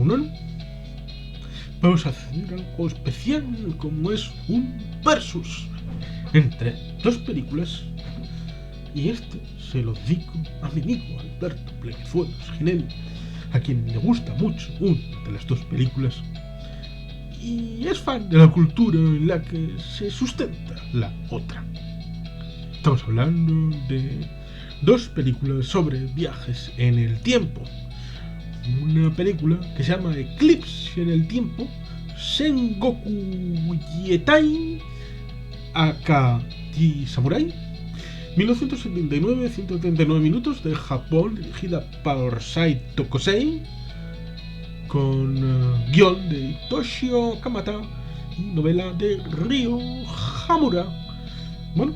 Egunon. Vamos a hacer algo especial como es un versus entre dos películas. Y se lo dedico a mi amigo Alberto Pleguezuelos Ginel, a quien le gusta mucho una de las dos películas y es fan de la cultura en la que se sustenta la otra. Estamos hablando de dos películas sobre viajes en el tiempo. Una película que se llama Eclipse en el tiempo, Sengoku Jietai Akagi Samurai, 1979, 139 minutos, de Japón, dirigida por Saito Kosei, con guión de Toshio Kamata y novela de Ryo Hamura. Bueno,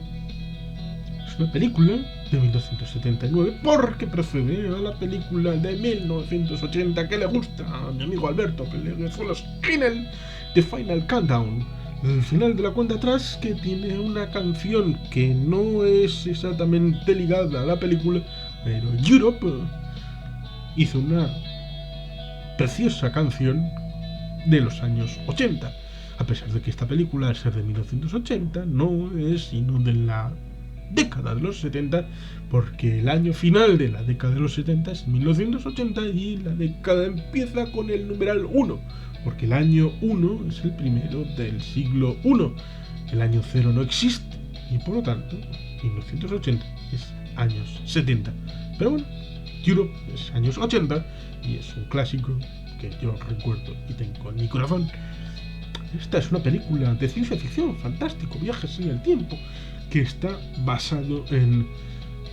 es una película de 1979 porque precede a la película de 1980 que le gusta a mi amigo Alberto Pleguezuelos Ginel, The Final Countdown, el final de la cuenta atrás, que tiene una canción que no es exactamente ligada a la película, pero Europe hizo una preciosa canción de los años 80, a pesar de que esta película, al ser de 1980, no es sino de la década de los 70, porque el año final de la década de los 70 es 1980 y la década empieza con el numeral 1, porque el año 1 es el primero del siglo 1, el año 0 no existe y por lo tanto 1980 es años 70. Pero bueno, Europe es años 80 y es un clásico que yo recuerdo y tengo en mi corazón. Esta es una película de ciencia ficción, fantástico, viajes en el tiempo, que está basado en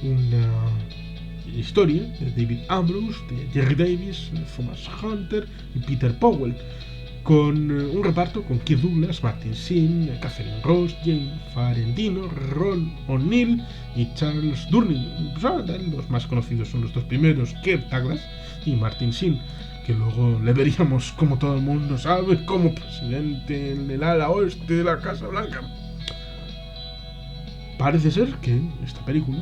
una historia de David Ambrose, de Jerry Davis, Thomas Hunter y Peter Powell, con un reparto con Kirk Douglas, Martin Sheen, Catherine Ross, Jane Farentino, Ron O'Neill y Charles Durning. Los más conocidos son los dos primeros, Kirk Douglas y Martin Sheen, que luego le veríamos, como todo el mundo sabe, como presidente en el ala oeste de la Casa Blanca. Parece ser que esta película,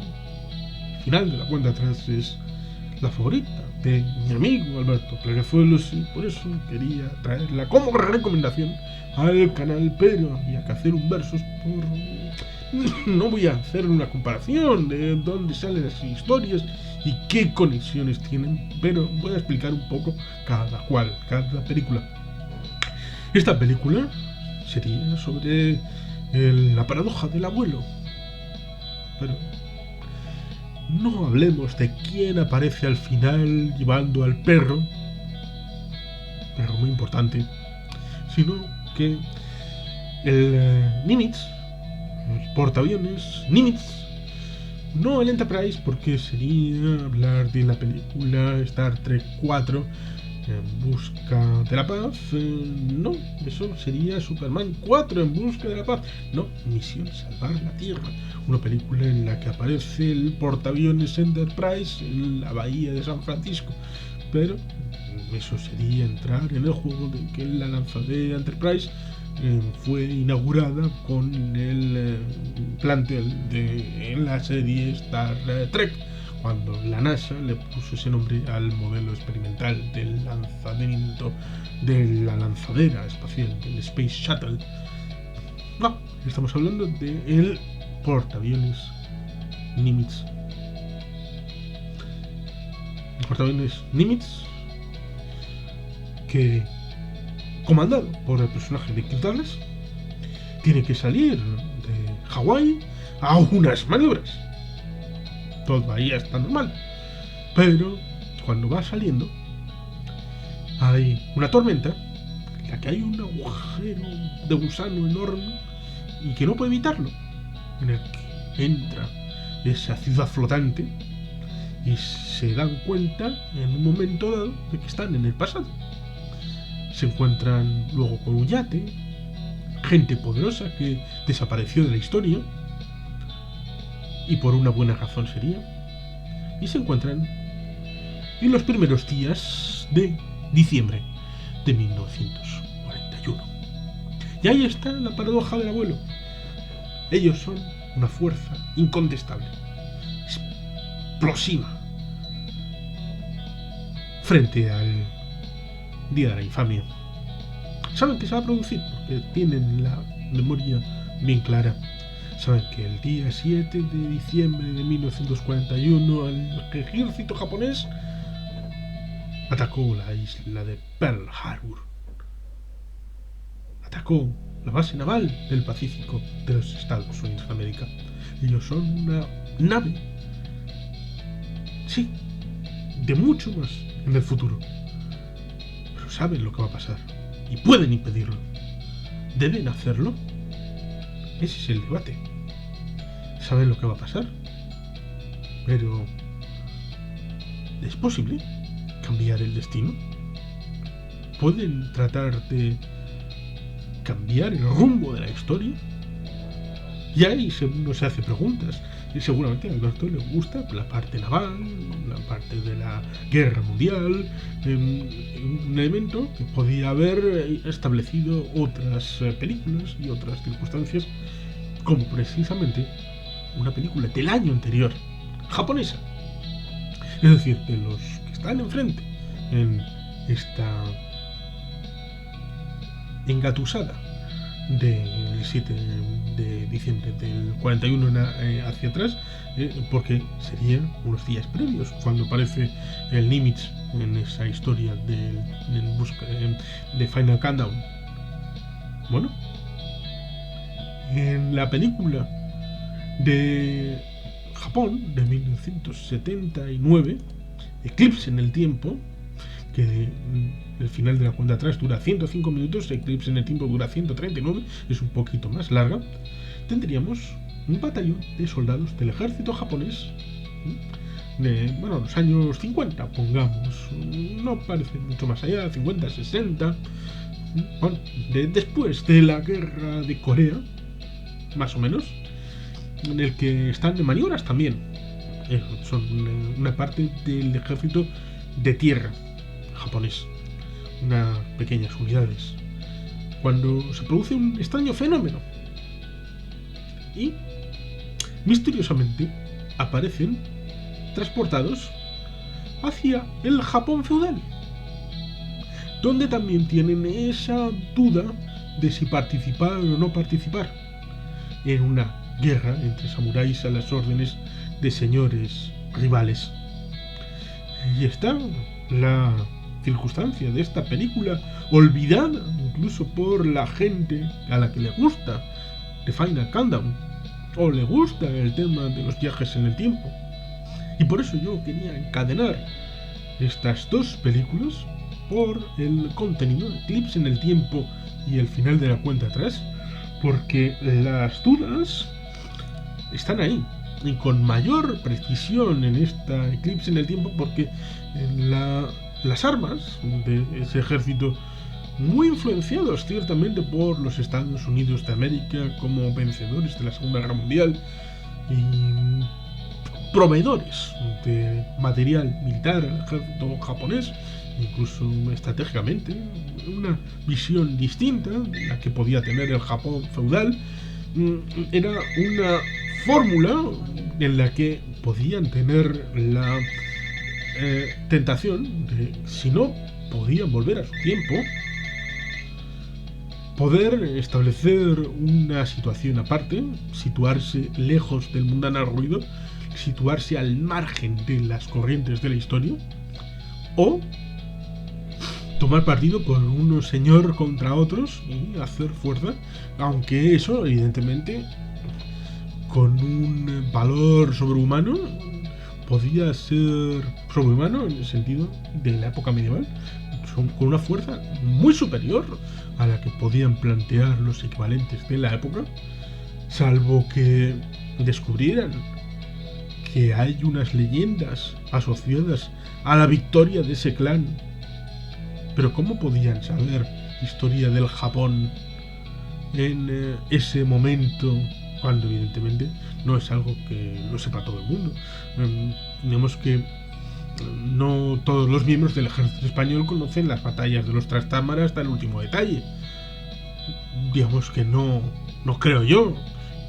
al final de la cuenta atrás, es la favorita de mi amigo Alberto Pleguezuelos y por eso quería traerla como recomendación al canal, pero había que hacer un versus no voy a hacer una comparación de dónde salen las historias y qué conexiones tienen, pero voy a explicar un poco cada película. Esta película sería sobre la paradoja del abuelo, pero no hablemos de quién aparece al final llevando al perro muy importante, sino que el Nimitz, el portaaviones Nimitz, no el Enterprise, porque sería hablar de la película Star Trek 4 en busca de la paz. No, eso sería Superman 4 en busca de la paz. No, Misión Salvar la Tierra, una película en la que aparece el portaaviones Enterprise en la bahía de San Francisco, pero eso sería entrar en el juego de que la lanzadera Enterprise fue inaugurada con el plantel de la serie Star Trek, cuando la NASA le puso ese nombre al modelo experimental del lanzamiento de la lanzadera espacial, del Space Shuttle. No, estamos hablando del portaaviones Nimitz. El portaaviones Nimitz, que, comandado por el personaje de Kirk Douglas, tiene que salir de Hawái a unas maniobras. Todo ahí está normal, pero cuando va saliendo hay una tormenta en la que hay un agujero de gusano enorme y que no puede evitarlo, en el que entra esa ciudad flotante y se dan cuenta en un momento dado de que están en el pasado. Se encuentran luego con un yate, gente poderosa que desapareció de la historia, y por una buena razón sería, y se encuentran en los primeros días de diciembre de 1941. Y ahí está la paradoja del abuelo. Ellos son una fuerza incontestable, explosiva, frente al Día de la Infamia. Saben que se va a producir porque tienen la memoria bien clara. Saben que el día 7 de diciembre de 1941 el ejército japonés atacó la isla de Pearl Harbor. Atacó la base naval del Pacífico de los Estados Unidos de América. Ellos son una nave, sí, de mucho más en el futuro. Pero saben lo que va a pasar y pueden impedirlo. ¿Deben hacerlo? Ese es el debate. Saben lo que va a pasar, pero ¿es posible cambiar el destino? ¿Pueden tratar de cambiar el rumbo de la historia? Y ahí uno se hace preguntas. Y seguramente a Alberto le gusta la parte naval, la parte de la guerra mundial, un elemento que podía haber establecido otras películas y otras circunstancias, como precisamente una película del año anterior, japonesa. Es decir, de los que están enfrente en esta engatusada del 7 de diciembre del 41 hacia atrás, porque serían unos días previos cuando aparece el Nimitz en esa historia de Final Countdown. Bueno, en la película de Japón de 1979, Eclipse en el tiempo, que el final de la cuenta atrás dura 105 minutos, Eclipse en el tiempo dura 139, es un poquito más larga, tendríamos un batallón de soldados del ejército japonés de, los años 50, pongamos, no parece mucho más allá, 50, 60, después de la guerra de Corea, más o menos, en el que están de maniobras también. Son una parte del ejército de tierra japonés, unas pequeñas unidades, cuando se produce un extraño fenómeno y misteriosamente aparecen transportados hacia el Japón feudal, donde también tienen esa duda de si participar o no participar en una guerra entre samuráis a las órdenes de señores rivales. Y está la circunstancia de esta película, olvidada incluso por la gente a la que le gusta The Final Countdown o le gusta el tema de los viajes en el tiempo. Y por eso yo quería encadenar estas dos películas por el contenido, Eclipse en el tiempo y el final de la cuenta atrás, porque las dudas están ahí y con mayor precisión en esta Eclipse en el tiempo, porque las armas de ese ejército, muy influenciados ciertamente por los Estados Unidos de América como vencedores de la Segunda Guerra Mundial y proveedores de material militar al ejército japonés, incluso estratégicamente, una visión distinta de la que podía tener el Japón feudal, era una fórmula en la que podían tener la tentación de, si no podían volver a su tiempo, poder establecer una situación aparte, situarse lejos del mundano ruido, situarse al margen de las corrientes de la historia, o tomar partido por uno señor contra otros y hacer fuerza, aunque eso evidentemente con un valor sobrehumano, podía ser sobrehumano en el sentido de la época medieval, con una fuerza muy superior a la que podían plantear los equivalentes de la época, salvo que descubrieran que hay unas leyendas asociadas a la victoria de ese clan. Pero ¿cómo podían saber historia del Japón en ese momento, cuando evidentemente no es algo que lo sepa todo el mundo? Digamos que no todos los miembros del ejército español conocen las batallas de los Trastámara hasta el último detalle. Digamos que no creo yo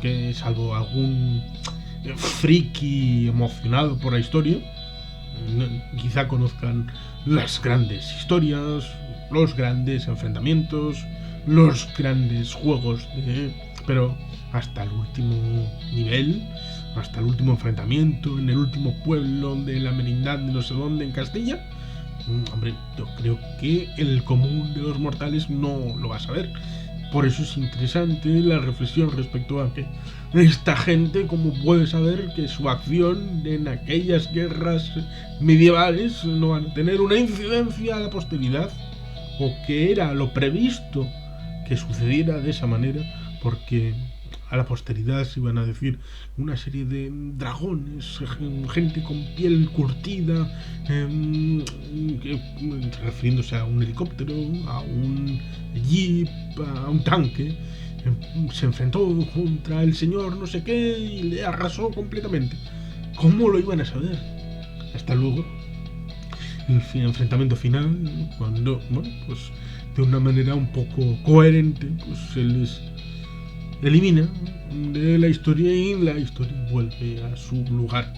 que, salvo algún friki emocionado por la historia, quizá conozcan las grandes historias, los grandes enfrentamientos, los grandes juegos pero hasta el último nivel, hasta el último enfrentamiento en el último pueblo de la Merindad de no sé dónde en Castilla. Hombre, yo creo que el común de los mortales no lo va a saber. Por eso es interesante la reflexión respecto a que esta gente, como puede saber que su acción en aquellas guerras medievales no van a tener una incidencia a la posteridad, o que era lo previsto que sucediera de esa manera, porque a la posteridad se iban a decir una serie de dragones, gente con piel curtida, refiriéndose a un helicóptero, a un jeep, a un tanque, se enfrentó contra el señor no sé qué y le arrasó completamente. ¿Cómo lo iban a saber? Hasta luego. El enfrentamiento final, cuando, bueno, pues de una manera un poco coherente, pues se les elimina de la historia y la historia vuelve a su lugar,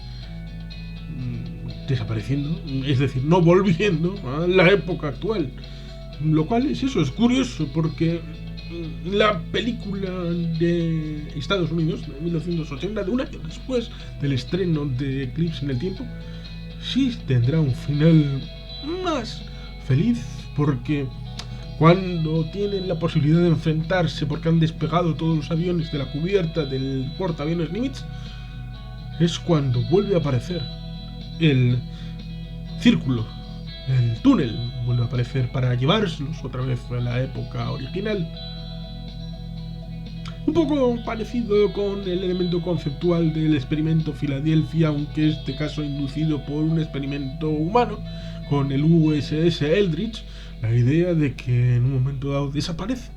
desapareciendo, es decir, no volviendo a la época actual. Lo cual es eso, es curioso, porque la película de Estados Unidos de 1980, de un año después del estreno de Eclipse en el Tiempo, sí tendrá un final más feliz, porque cuando tienen la posibilidad de enfrentarse porque han despegado todos los aviones de la cubierta del portaaviones Nimitz, es cuando vuelve a aparecer el círculo, el túnel vuelve a aparecer para llevárselos otra vez a la época original. Un poco parecido con el elemento conceptual del experimento Filadelfia, aunque este caso inducido por un experimento humano con el USS Eldridge, la idea de que en un momento dado desaparece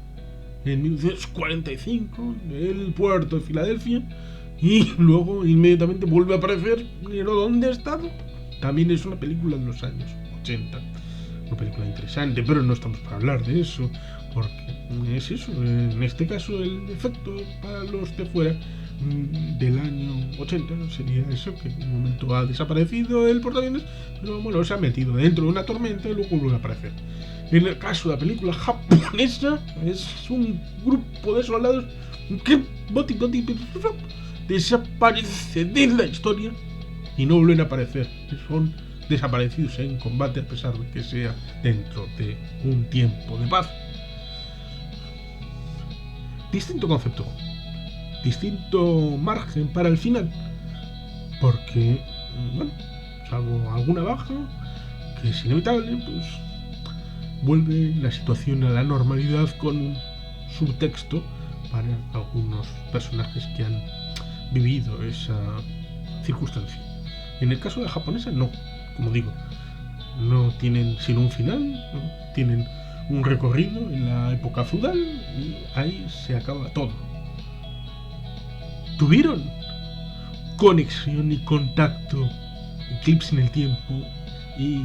en 1945 el puerto de Filadelfia y luego inmediatamente vuelve a aparecer. ¿Pero dónde ha estado? También es una película de los años 80, una película interesante, pero no estamos para hablar de eso, porque es eso, en este caso el efecto para los de fuera del año 80 sería eso, que en un momento ha desaparecido el portaaviones, pero bueno, se ha metido dentro de una tormenta y luego vuelve a aparecer. En el caso de la película japonesa, es un grupo de soldados que desaparece de la historia y no vuelven a aparecer, son desaparecidos en combate a pesar de que sea dentro de un tiempo de paz. Distinto concepto, distinto margen para el final, porque, bueno, salvo alguna baja, que es inevitable, pues vuelve la situación a la normalidad con un subtexto para algunos personajes que han vivido esa circunstancia. En el caso de la japonesa, no, como digo, no tienen sino un final, ¿no? Tienen un recorrido en la época feudal y ahí se acaba todo. Tuvieron conexión y contacto, Eclipse en el Tiempo y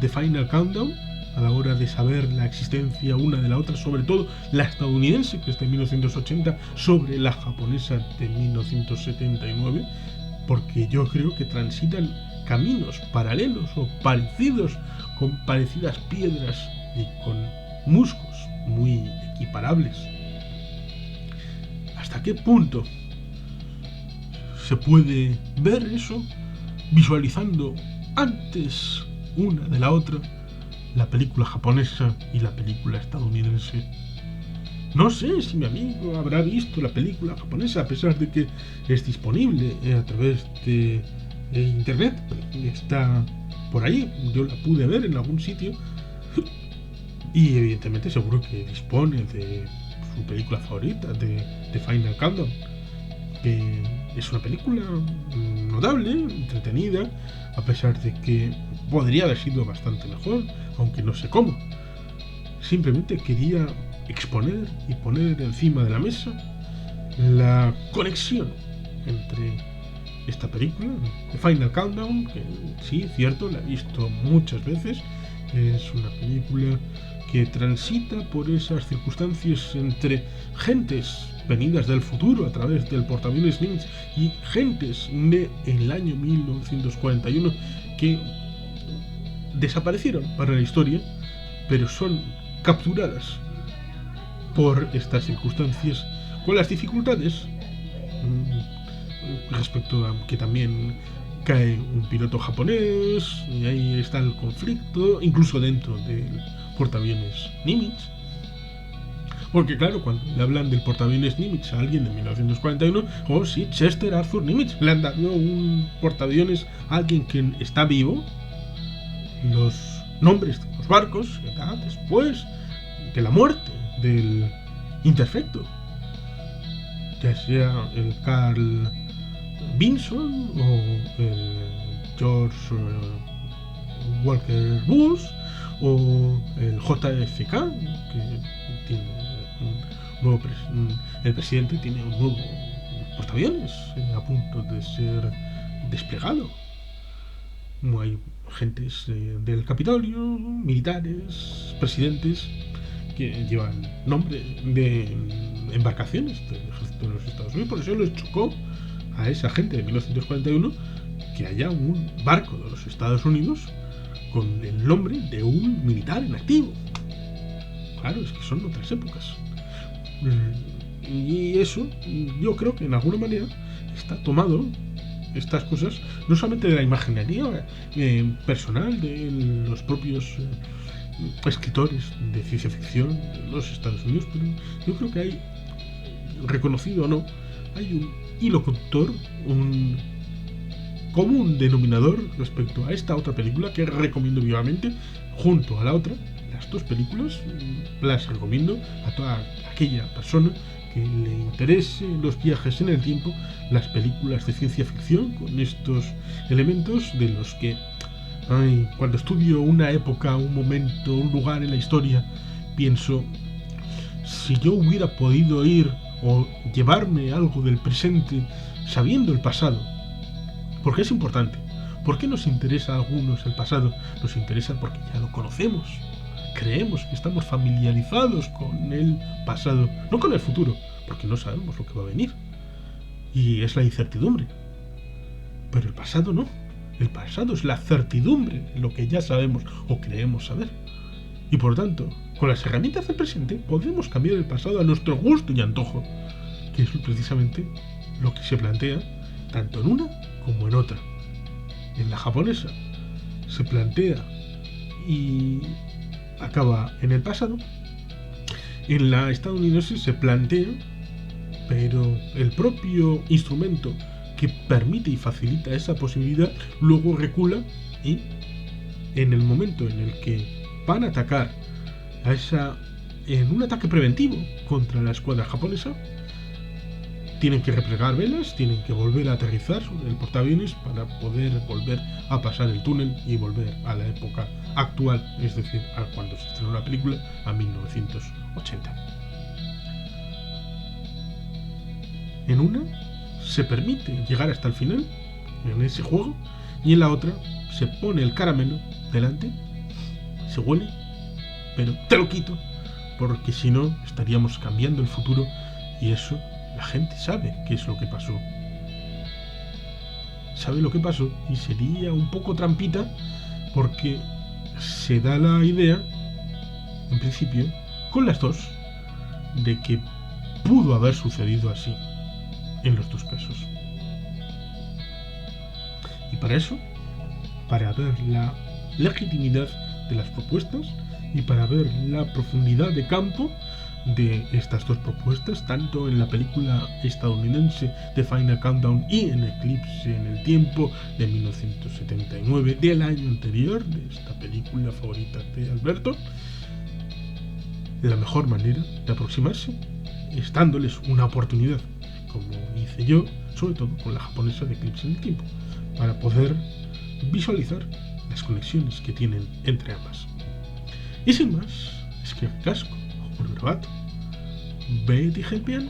The Final Countdown a la hora de saber la existencia una de la otra, sobre todo la estadounidense, que es de 1980, sobre la japonesa de 1979, porque yo creo que transitan caminos paralelos o parecidos, con parecidas piedras y con musgos muy equiparables. ¿Hasta qué punto se puede ver eso visualizando antes una de la otra la película japonesa y la película estadounidense? No sé si mi amigo habrá visto la película japonesa, a pesar de que es disponible a través de internet, está por ahí, yo la pude ver en algún sitio y evidentemente seguro que dispone de su película favorita, de Final Countdown, que es una película notable, entretenida, a pesar de que podría haber sido bastante mejor, aunque no sé cómo. Simplemente quería exponer y poner encima de la mesa la conexión entre esta película, The Final Countdown, que sí, cierto, la he visto muchas veces, es una película que transita por esas circunstancias entre gentes venidas del futuro a través del portaaviones Nimitz y gentes de el año 1941 que desaparecieron para la historia pero son capturadas por estas circunstancias con las dificultades respecto a que también cae un piloto japonés y ahí está el conflicto, incluso dentro del portaaviones Nimitz. Porque claro, cuando le hablan del portaaviones Nimitz a alguien de 1941, oh sí, Chester Arthur Nimitz, le han dado un portaaviones a alguien que está vivo, los nombres de los barcos que da después de la muerte del Interfecto, ya sea el Carl Vinson o el George Walker Bush o el JFK, que tiene el presidente tiene un nuevo portaaviones a punto de ser desplegado. Hay agentes del Capitolio, militares, presidentes que llevan nombre de embarcaciones del ejército de los Estados Unidos. Por eso les chocó a esa gente de 1941 que haya un barco de los Estados Unidos con el nombre de un militar en activo. Claro, es que son otras épocas. Y eso, yo creo que en alguna manera está tomado estas cosas, no solamente de la imaginería personal de los propios escritores de ciencia ficción de los Estados Unidos, pero yo creo que hay, reconocido o no, hay un hilo conductor, un común denominador respecto a esta otra película que recomiendo vivamente junto a la otra. Las dos películas las recomiendo a toda aquella persona que le interese los viajes en el tiempo, las películas de ciencia ficción con estos elementos de los que cuando estudio una época, un momento, un lugar en la historia, pienso, si yo hubiera podido ir o llevarme algo del presente sabiendo el pasado, porque es importante. ¿Por qué nos interesa a algunos el pasado? Nos interesa porque ya lo conocemos. Creemos que estamos familiarizados con el pasado, no con el futuro, porque no sabemos lo que va a venir. Y es la incertidumbre. Pero el pasado no. El pasado es la certidumbre, lo que ya sabemos o creemos saber. Y por tanto, con las herramientas del presente podemos cambiar el pasado a nuestro gusto y antojo, que es precisamente lo que se plantea tanto en una como en otra. En la japonesa se plantea y acaba en el pasado. En la estadounidense se plantea, pero el propio instrumento que permite y facilita esa posibilidad luego recula y en el momento en el que van a atacar en un ataque preventivo contra la escuadra japonesa, tienen que replegar velas, tienen que volver a aterrizar el portaaviones para poder volver a pasar el túnel y volver a la época actual, es decir, a cuando se estrenó la película, a 1980. En una se permite llegar hasta el final, en ese juego, y en la otra se pone el caramelo delante, se huele, pero te lo quito, porque si no estaríamos cambiando el futuro y eso la gente sabe qué es lo que pasó. Sabe lo que pasó y sería un poco trampita porque se da la idea, en principio, con las dos, de que pudo haber sucedido así en los dos casos. Y para eso, para ver la legitimidad de las propuestas y para ver la profundidad de campo de estas dos propuestas, tanto en la película estadounidense The Final Countdown y en Eclipse en el Tiempo de 1979, del año anterior, de esta película favorita de Alberto, la mejor manera de aproximarse es dándoles una oportunidad, como hice yo, sobre todo con la japonesa de Eclipse en el Tiempo, para poder visualizar las conexiones que tienen entre ambas. Y sin más, es que casco por grabato, vete el piano.